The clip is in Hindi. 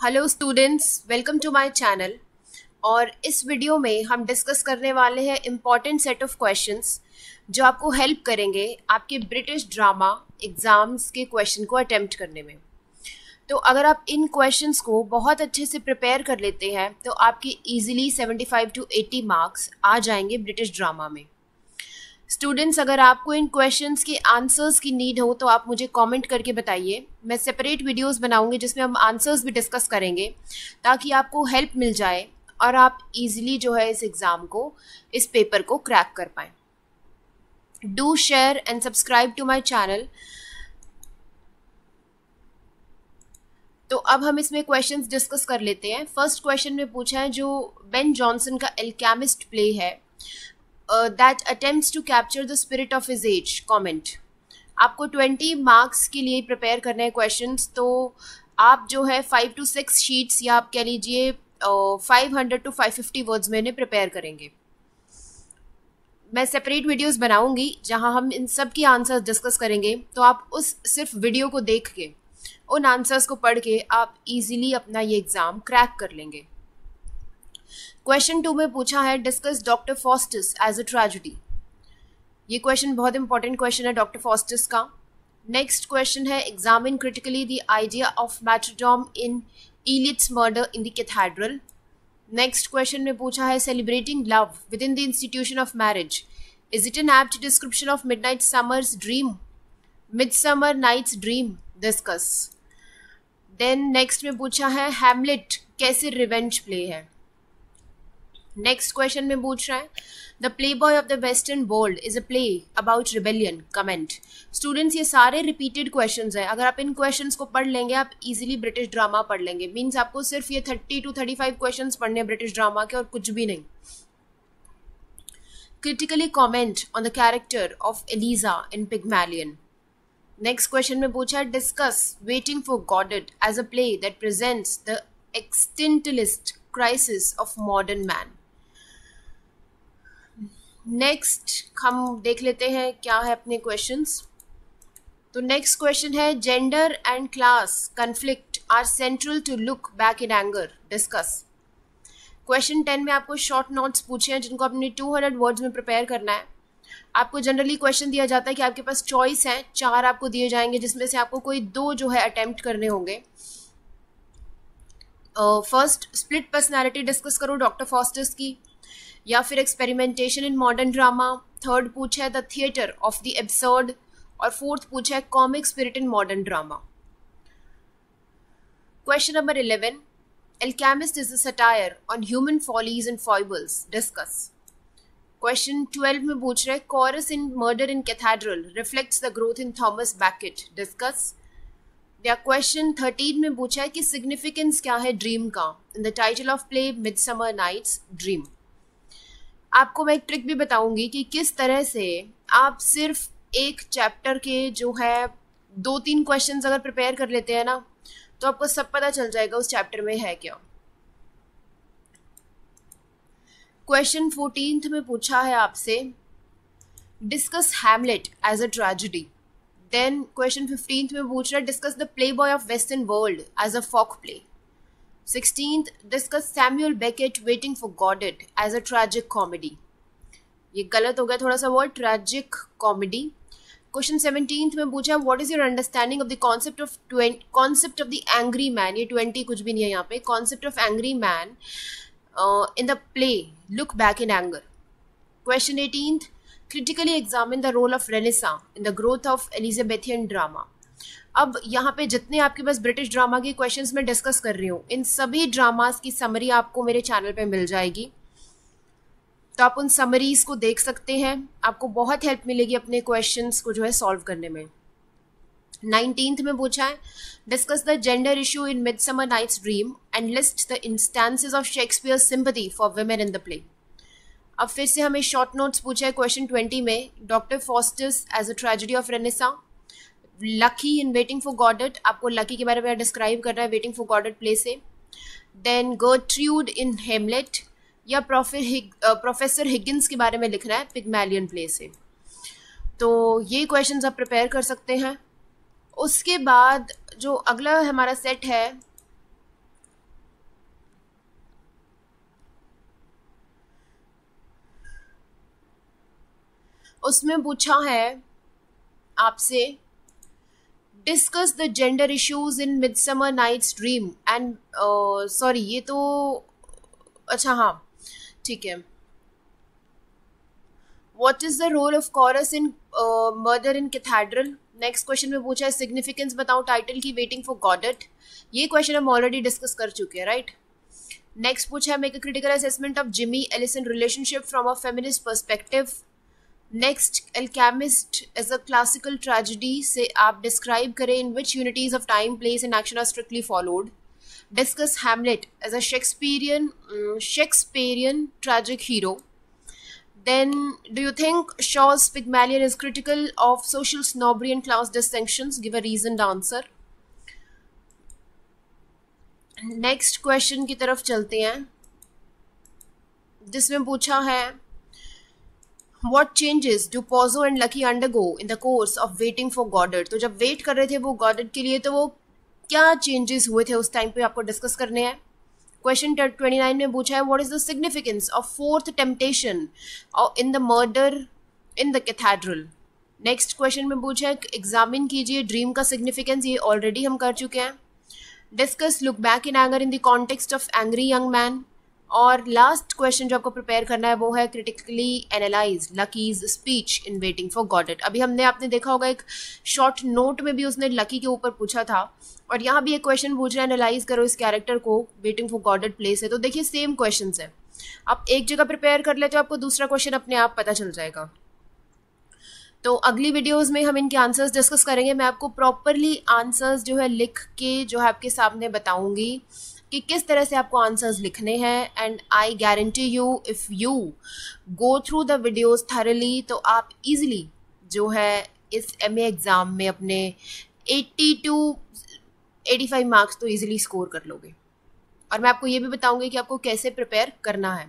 Hello students, welcome to my channel. और इस वीडियो में हम डिस्कस करने वाले हैं इम्पॉर्टेंट सेट ऑफ क्वेश्चंस जो आपको हेल्प करेंगे आपके ब्रिटिश ड्रामा एग्ज़ाम्स के क्वेश्चन को अटेम्प्ट करने में। तो अगर आप इन क्वेश्चंस को बहुत अच्छे से प्रिपेयर कर लेते हैं तो आपके इजीली 75 to 80 मार्क्स आ जाएंगे ब्रिटिश ड्रामा में। स्टूडेंट्स, अगर आपको इन क्वेश्चंस के आंसर्स की नीड हो तो आप मुझे कमेंट करके बताइए। मैं सेपरेट वीडियोस बनाऊंगी जिसमें हम आंसर्स भी डिस्कस करेंगे ताकि आपको हेल्प मिल जाए और आप इजीली जो है इस एग्ज़ाम को, इस पेपर को क्रैक कर पाएँ। Do share and subscribe to my channel. तो अब हम इसमें क्वेश्चंस डिस्कस कर लेते हैं। फर्स्ट क्वेश्चन में पूछा है जो बेन जॉनसन का एल्केमिस्ट प्ले है, that attempts to capture the spirit of his age. Comment. आपको 20 मार्क्स के लिए प्रिपेयर करने हैं क्वेश्चंस, तो आप जो है 5 to 6 शीट्स या आप कह लीजिए 500 to 550 वर्ड्स में इन्हें प्रिपेयर करेंगे। मैं सेपरेट वीडियोस बनाऊंगी जहां हम इन सब की आंसर्स डिस्कस करेंगे, तो आप उस सिर्फ वीडियो को देख के, उन आंसर्स को पढ़ के आप इजीली अपना ये एग्ज़ाम क्रैक कर लेंगे। क्वेश्चन 2 में पूछा है discuss doctor Faustus as a tragedy. ये क्वेश्चन बहुत इंपॉर्टेंट क्वेश्चन है डॉक्टर फॉस्टस का। नेक्स्ट क्वेश्चन है examine critically the idea of martyrdom in Eliot's murder in the cathedral. Next question में पूछा है celebrating love within the institution of marriage, is it an apt description of midnight summer's dream, midsummer night's dream. Discuss. Then next में पूछा है हैमलेट कैसे रिवेंज प्ले है। नेक्स्ट क्वेश्चन में पूछ रहा है the play boy of the western world is a play about rebellion. Comment. Students, ये सारे रिपीटेड क्वेश्चंस हैं। अगर आप इन क्वेश्चंस को पढ़ लेंगे आप इजीली ब्रिटिश ड्रामा पढ़ लेंगे। मींस आपको सिर्फ ये 30 to 35 क्वेश्चंस पढ़ने हैं ब्रिटिश ड्रामा के और कुछ भी नहीं। Critically comment on the character of Eliza in Pygmalion. Next question में पूछा है discuss waiting for Godot as a play that presents the existentialist crisis of modern man. Next हम देख लेते हैं क्या है अपने क्वेश्चंस। तो नेक्स्ट क्वेश्चन है gender and class conflict are central to look back in anger. Discuss. Question 10 में आपको शॉर्ट नोट्स पूछे हैं जिनको अपने 200 वर्ड्स में प्रिपेयर करना है। आपको जनरली क्वेश्चन दिया जाता है कि आपके पास चॉइस है, 4 आपको दिए जाएंगे जिसमें से आपको कोई 2 जो है अटेम्प्ट करने होंगे। फर्स्ट, स्प्लिट पर्सनैलिटी डिस्कस करो डॉक्टर फॉस्टस की, या फिर experimentation in modern drama. Third पूछा है the theatre of the absurd, और फोर्थ पूछा है comic spirit in modern drama. Question number 11, alchemist is a satire on human follies and foibles. Discuss. Question 12 में पूछ रहे chorus in murder in cathedral reflects the growth in Thomas Becket. Discuss. या क्वेश्चन 13 में पूछा है कि सिग्निफिकेंस क्या है ड्रीम का in the title of play midsummer night's dream. आपको मैं एक ट्रिक भी बताऊंगी कि किस तरह से आप सिर्फ एक चैप्टर के जो है 2-3 क्वेश्चंस अगर प्रिपेयर कर लेते हैं ना तो आपको सब पता चल जाएगा उस चैप्टर में है क्या। क्वेश्चन 14 में पूछा है आपसे discuss Hamlet as a tragedy. Then question 15 में पूछ रहा है discuss the play boy of western world as a folk play. 16th, discuss Samuel Beckett Waiting for Godot as a tragic comedy. ये गलत हो गया थोड़ा सा word, tragic comedy. Question 17th में पूछा what is your understanding of the concept of the angry man। ये 20 कुछ भी नहीं है यहाँ पे। concept of angry man in the play Look Back in Anger. Question 18th, critically examine the role of Renaissance in the growth of Elizabethan drama। अब यहाँ पे जितने आपके पास ब्रिटिश ड्रामा के क्वेश्चंस मैं डिस्कस कर रही हूँ इन सभी ड्रामास की समरी आपको मेरे चैनल पे मिल जाएगी, तो आप उन समरीज को देख सकते हैं। आपको बहुत हेल्प मिलेगी अपने क्वेश्चंस को जो है सॉल्व करने में। 19th में पूछा है discuss the gender issue in midsummer night's dream and list the instances of Shakespeare sympathy for women in the play. अब फिर से हमें शॉर्ट नोट्स पूछा है क्वेश्चन 20 में doctor Faustus as a tragedy of Renaissance, Lucky in waiting for Godot, आपको लकी के बारे में डिस्क्राइब करना है वेटिंग फॉर गॉडेट प्ले से। देन गर्ट्रूड इन हेमलेट, या प्रोफेसर हिगिंस के बारे में लिखना है पिग्मैलियन प्ले से। तो ये क्वेश्चंस आप प्रिपेयर कर सकते हैं। उसके बाद जो अगला हमारा सेट है उसमें पूछा है आपसे discuss the gender issues in midsummer night's dream and sorry ये तो अच्छा हाँ ठीक है. What is the role of chorus in murder in cathedral. Next question में पूछा है सिग्निफिकेंस बताओ टाइटल की वेटिंग फॉर गॉडेट. ये क्वेश्चन हम ऑलरेडी डिस्कस कर चुके हैं राइट. नेक्स्ट पूछा है make a critical assessment of Jimmy Alison relationship from a feminist perspective. Next alchemist as a classical tragedy से आप डिस्क्राइब करें in which unities of time place and action are strictly followed. Discuss Hamlet as a Shakespearean tragic hero. Then, do you think Shaw's Pygmalion is critical of social snobbery and class distinctions? Give a reasoned answer. Next question की तरफ चलते हैं जिसमें पूछा है What changes do Pozzo and Lucky undergo in the course of waiting for Godard? तो जब वेट कर रहे थे वो गॉडर्ड के लिए तो वो क्या चेंजेस हुए थे उस टाइम पे आपको डिस्कस करने हैं. क्वेश्चन 29 में पूछा है what is the significance of fourth temptation in the murder in the cathedral. Next question में पूछा है एग्जामिन कीजिए ड्रीम का सिग्निफिकेंस. ये ऑलरेडी हम कर चुके हैं. Discuss look back in anger in the context of angry young man. और लास्ट क्वेश्चन जो आपको प्रिपेयर करना है वो है critically analyse Lucky's speech in waiting for Godot. अभी हमने आपने देखा होगा एक शॉर्ट नोट में भी उसने लकी के ऊपर पूछा था और यहाँ भी एक क्वेश्चन पूछ रहा है एनालाइज करो इस कैरेक्टर को वेटिंग फॉर गॉडेट प्लेस है. तो देखिए सेम क्वेश्चन है. आप एक जगह प्रिपेयर कर ले तो आपको दूसरा क्वेश्चन अपने आप पता चल जाएगा. तो अगली वीडियोस में हम इनके आंसर्स डिस्कस करेंगे. मैं आपको प्रॉपरली आंसर्स जो है लिख के जो है आपके सामने बताऊंगी कि किस तरह से आपको आंसर्स लिखने हैं. And I guarantee you if you go through the videos thoroughly तो आप इजीली जो है इस एमए एग्ज़ाम में अपने 80 to 85 मार्क्स तो इजीली स्कोर कर लोगे. और मैं आपको ये भी बताऊंगी कि आपको कैसे प्रिपेयर करना है.